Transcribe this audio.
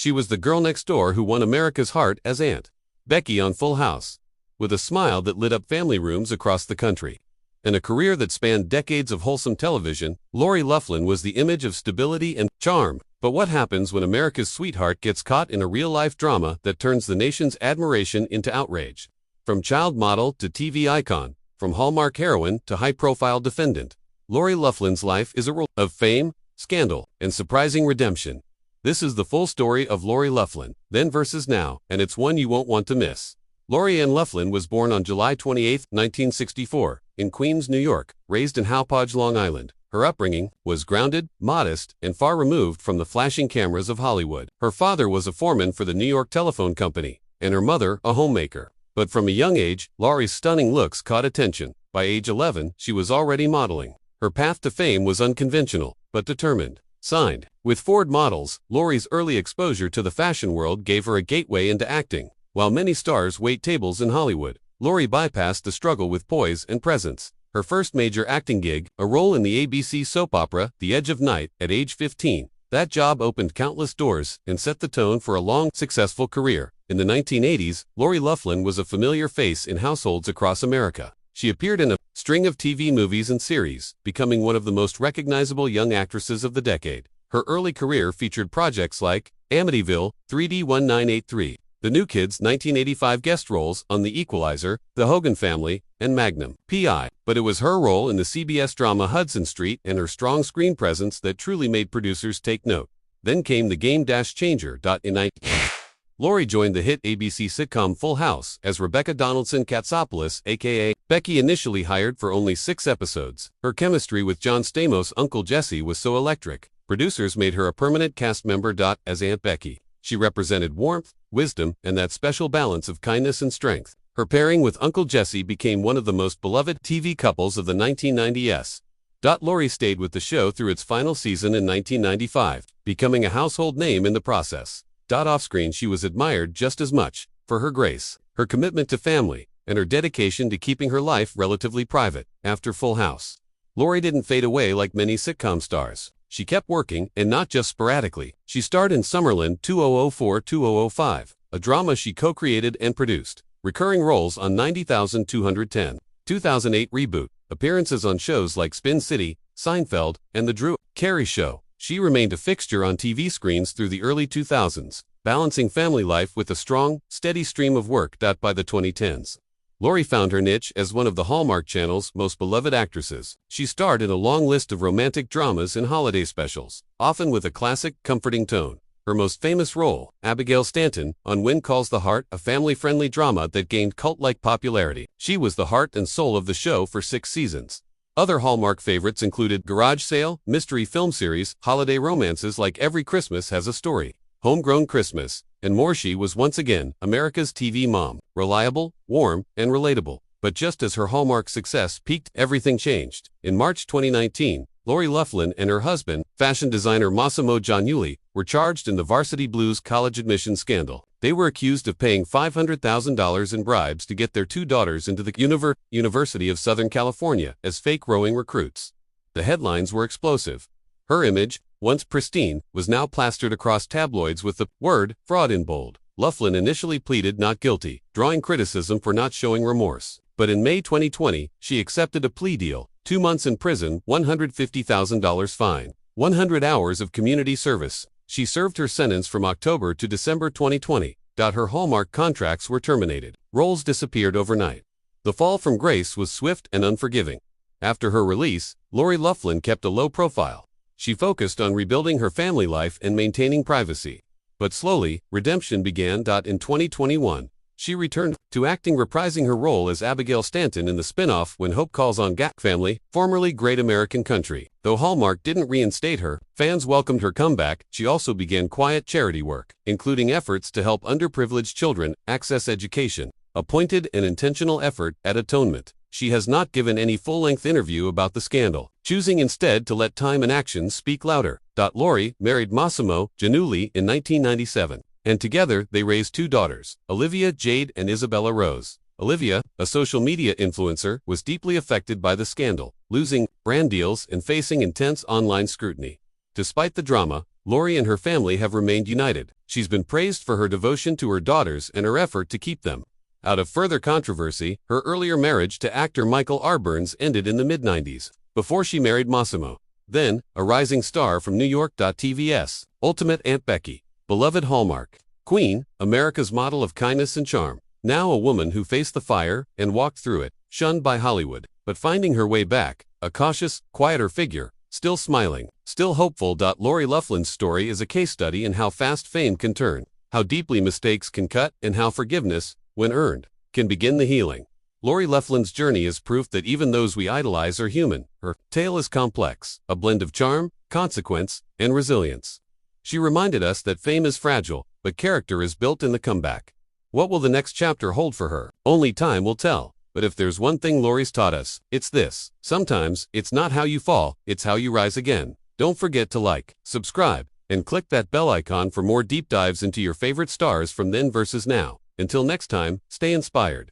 She was the girl next door who won America's heart as Aunt Becky on Full House, with a smile that lit up family rooms across the country. And a career that spanned decades of wholesome television, Lori Loughlin was the image of stability and charm. But what happens when America's sweetheart gets caught in a real-life drama that turns the nation's admiration into outrage? From child model to TV icon, from Hallmark heroine to high-profile defendant, Lori Loughlin's life is a roll of fame, scandal, and surprising redemption. This is the full story of Lori Loughlin, then versus now, and it's one you won't want to miss. Lori Ann Loughlin was born on July 28, 1964, in Queens, New York, raised in Hauppauge, Long Island. Her upbringing was grounded, modest, and far removed from the flashing cameras of Hollywood. Her father was a foreman for the New York Telephone Company, and her mother a homemaker. But from a young age, Lori's stunning looks caught attention. By age 11, she was already modeling. Her path to fame was unconventional, but determined. Signed with Ford Models, Lori's early exposure to the fashion world gave her a gateway into acting. While many stars wait tables in Hollywood, Lori bypassed the struggle with poise and presence. Her first major acting gig, a role in the ABC soap opera, The Edge of Night, at age 15. That job opened countless doors and set the tone for a long, successful career. In the 1980s, Lori Loughlin was a familiar face in households across America. She appeared in a string of TV movies and series, becoming one of the most recognizable young actresses of the decade. Her early career featured projects like Amityville, 3D 1983, The New Kids 1985 guest roles on The Equalizer, The Hogan Family, and Magnum P.I. But it was her role in the CBS drama Hudson Street and her strong screen presence that truly made producers take note. Then came the game-changer. In 19 Lori joined the hit ABC sitcom Full House as Rebecca Donaldson Katsopoulos, aka Becky, initially hired for only 6 episodes. Her chemistry with John Stamos' Uncle Jesse was so electric, producers made her a permanent cast member. As Aunt Becky, she represented warmth, wisdom, and that special balance of kindness and strength. Her pairing with Uncle Jesse became one of the most beloved TV couples of the 1990s. Lori stayed with the show through its final season in 1995, becoming a household name in the process. Off-screen, she was admired just as much for her grace, her commitment to family, and her dedication to keeping her life relatively private. After Full House, Lori didn't fade away like many sitcom stars. She kept working, and not just sporadically. She starred in Summerlin 2004-2005, a drama she co-created and produced. Recurring roles on 90,210, 2008 reboot, appearances on shows like Spin City, Seinfeld, and The Drew Carey Show. She remained a fixture on TV screens through the early 2000s, balancing family life with a strong, steady stream of work. By the 2010s, Lori found her niche as one of the Hallmark Channel's most beloved actresses. She starred in a long list of romantic dramas and holiday specials, often with a classic, comforting tone. Her most famous role, Abigail Stanton, on When Calls the Heart, a family-friendly drama that gained cult-like popularity. She was the heart and soul of the show for 6 seasons. Other Hallmark favorites included Garage Sale, mystery film series, holiday romances like Every Christmas Has a Story, Homegrown Christmas, and more. She was once again America's TV mom, reliable, warm, and relatable. But just as her Hallmark success peaked, everything changed. In March 2019, Lori Loughlin and her husband, fashion designer Massimo Giannulli, were charged in the Varsity Blues college admission scandal. They were accused of paying $500,000 in bribes to get their 2 daughters into the University of Southern California as fake rowing recruits. The headlines were explosive. Her image, once pristine, was now plastered across tabloids with the word fraud in bold. Loughlin initially pleaded not guilty, drawing criticism for not showing remorse. But in May 2020, she accepted a plea deal: 2 months in prison, $150,000 fine, 100 hours of community service. She served her sentence from October to December 2020. Her Hallmark contracts were terminated. Roles disappeared overnight. The fall from grace was swift and unforgiving. After her release, Lori Loughlin kept a low profile. She focused on rebuilding her family life and maintaining privacy. But slowly, redemption began. In 2021, she returned to acting, reprising her role as Abigail Stanton in the spin-off When Hope Calls on Family, formerly Great American Country. Though Hallmark didn't reinstate her, fans welcomed her comeback. She also began quiet charity work, including efforts to help underprivileged children access education, a pointed and intentional effort at atonement. She has not given any full-length interview about the scandal, choosing instead to let time and actions speak louder. Lori married Massimo Giannulli in 1997. And together they raised 2 daughters, Olivia Jade and Isabella Rose. Olivia, a social media influencer, was deeply affected by the scandal, losing brand deals and facing intense online scrutiny. Despite the drama, Lori and her family have remained united. She's been praised for her devotion to her daughters and her effort to keep them. Out of further controversy, her earlier marriage to actor Michael R. Burns ended in the mid-90s, before she married Massimo. Then, a rising star from New York. TVS, ultimate Aunt Becky, beloved Hallmark Queen, America's model of kindness and charm. Now a woman who faced the fire and walked through it, shunned by Hollywood, but finding her way back, a cautious, quieter figure, still smiling, still hopeful. Lori Loughlin's story is a case study in how fast fame can turn, how deeply mistakes can cut, and how forgiveness, when earned, can begin the healing. Lori Loughlin's journey is proof that even those we idolize are human. Her tale is complex, a blend of charm, consequence, and resilience. She reminded us that fame is fragile, but character is built in the comeback. What will the next chapter hold for her? Only time will tell. But if there's one thing Lori's taught us, it's this. Sometimes, it's not how you fall, it's how you rise again. Don't forget to like, subscribe, and click that bell icon for more deep dives into your favorite stars from then versus now. Until next time, stay inspired.